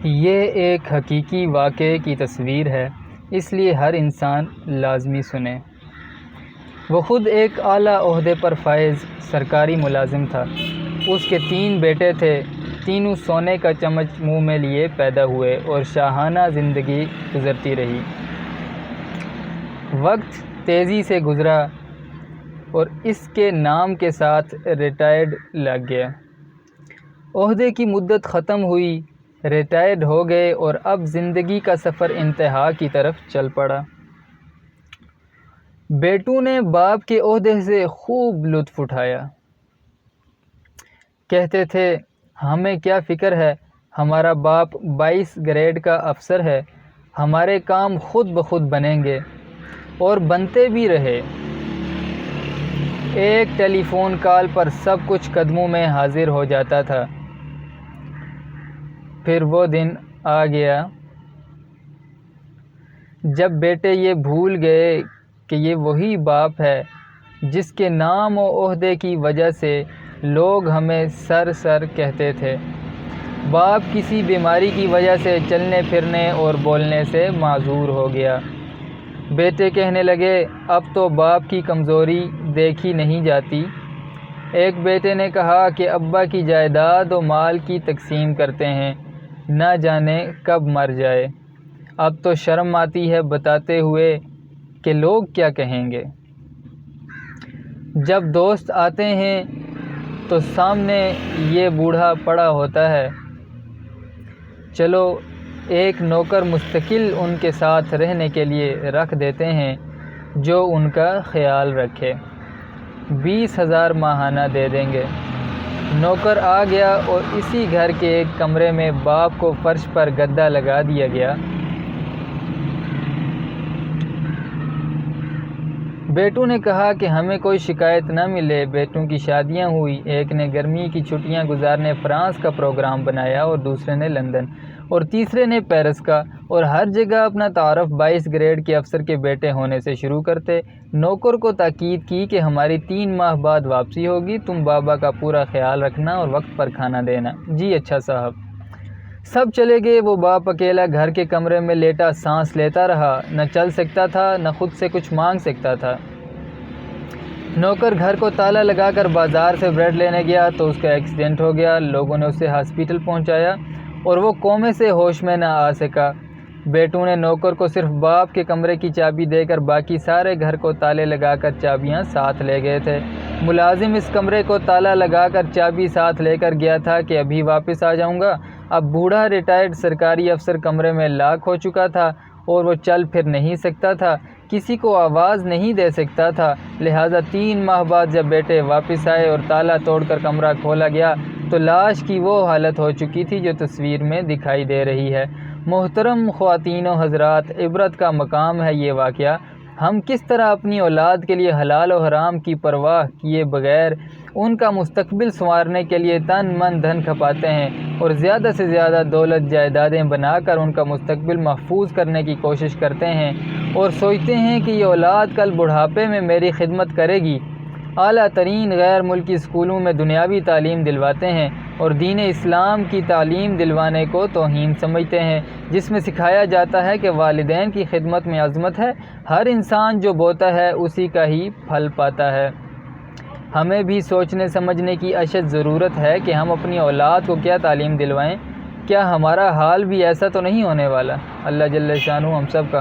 یہ ایک حقیقی واقعے کی تصویر ہے، اس لیے ہر انسان لازمی سنے۔ وہ خود ایک اعلیٰ عہدے پر فائز سرکاری ملازم تھا۔ اس کے 3 بیٹے تھے، تینوں سونے کا چمچ منہ میں لیے پیدا ہوئے اور شاہانہ زندگی گزرتی رہی۔ وقت تیزی سے گزرا اور اس کے نام کے ساتھ ریٹائرڈ لگ گیا۔ عہدے کی مدت ختم ہوئی، ریٹائرڈ ہو گئے اور اب زندگی کا سفر انتہا کی طرف چل پڑا۔ بیٹوں نے باپ کے عہدے سے خوب لطف اٹھایا۔ کہتے تھے، ہمیں کیا فکر ہے، ہمارا باپ 22 گریڈ کا افسر ہے، ہمارے کام خود بخود بنیں گے، اور بنتے بھی رہے۔ ایک ٹیلی فون کال پر سب کچھ قدموں میں حاضر ہو جاتا تھا۔ پھر وہ دن آ گیا جب بیٹے یہ بھول گئے کہ یہ وہی باپ ہے جس کے نام و عہدے کی وجہ سے لوگ ہمیں سر کہتے تھے۔ باپ کسی بیماری کی وجہ سے چلنے پھرنے اور بولنے سے معذور ہو گیا۔ بیٹے کہنے لگے، اب تو باپ کی کمزوری دیکھی نہیں جاتی۔ ایک بیٹے نے کہا کہ ابا کی جائیداد و مال کی تقسیم کرتے ہیں، نہ جانے کب مر جائے۔ اب تو شرم آتی ہے بتاتے ہوئے کہ لوگ کیا کہیں گے۔ جب دوست آتے ہیں تو سامنے یہ بوڑھا پڑا ہوتا ہے، چلو ایک نوکر مستقل ان کے ساتھ رہنے کے لیے رکھ دیتے ہیں جو ان کا خیال رکھے، 20,000 ماہانہ دے دیں گے۔ نوکر آ گیا اور اسی گھر کے ایک کمرے میں باپ کو فرش پر گدا لگا دیا گیا۔ بیٹوں نے کہا کہ ہمیں کوئی شکایت نہ ملے۔ بیٹوں کی شادیاں ہوئی، ایک نے گرمی کی چھٹیاں گزارنے فرانس کا پروگرام بنایا اور دوسرے نے لندن اور تیسرے نے پیرس کا، اور ہر جگہ اپنا تعارف 22 گریڈ کے افسر کے بیٹے ہونے سے شروع کرتے۔ نوکر کو تاکید کی کہ ہماری 3 ماہ بعد واپسی ہوگی، تم بابا کا پورا خیال رکھنا اور وقت پر کھانا دینا۔ جی اچھا صاحب۔ سب چلے گئے، وہ باپ اکیلا گھر کے کمرے میں لیٹا سانس لیتا رہا، نہ چل سکتا تھا، نہ خود سے کچھ مانگ سکتا تھا۔ نوکر گھر کو تالا لگا کر بازار سے بریڈ لینے گیا تو اس کا ایکسیڈنٹ ہو گیا۔ لوگوں نے اسے ہاسپٹل پہنچایا اور وہ کومے سے ہوش میں نہ آ سکا۔ بیٹوں نے نوکر کو صرف باپ کے کمرے کی چابی دے کر باقی سارے گھر کو تالے لگا کر چابیاں ساتھ لے گئے تھے۔ ملازم اس کمرے کو تالا لگا کر چابی ساتھ لے کر گیا تھا کہ ابھی واپس آ جاؤں گا۔ اب بوڑھا ریٹائرڈ سرکاری افسر کمرے میں لاک ہو چکا تھا اور وہ چل پھر نہیں سکتا تھا، کسی کو آواز نہیں دے سکتا تھا۔ لہٰذا 3 ماہ بعد جب بیٹے واپس آئے اور تالا توڑ کر کمرہ کھولا گیا تو لاش کی وہ حالت ہو چکی تھی جو تصویر میں دکھائی دے رہی ہے۔ محترم خواتین و حضرات، عبرت کا مقام ہے یہ واقعہ۔ ہم کس طرح اپنی اولاد کے لیے حلال و حرام کی پرواہ کیے بغیر ان کا مستقبل سنوارنے کے لیے تن من دھن کھپاتے ہیں اور زیادہ سے زیادہ دولت جائیدادیں بنا کر ان کا مستقبل محفوظ کرنے کی کوشش کرتے ہیں اور سوچتے ہیں کہ یہ اولاد کل بڑھاپے میں میری خدمت کرے گی۔ اعلیٰ ترین غیر ملکی اسکولوں میں دنیاوی تعلیم دلواتے ہیں اور دین اسلام کی تعلیم دلوانے کو توہین سمجھتے ہیں، جس میں سکھایا جاتا ہے کہ والدین کی خدمت میں عظمت ہے، ہر انسان جو بوتا ہے اسی کا ہی پھل پاتا ہے۔ ہمیں بھی سوچنے سمجھنے کی اشد ضرورت ہے کہ ہم اپنی اولاد کو کیا تعلیم دلوائیں۔ کیا ہمارا حال بھی ایسا تو نہیں ہونے والا؟ اللہ جل شانہ ہم سب کا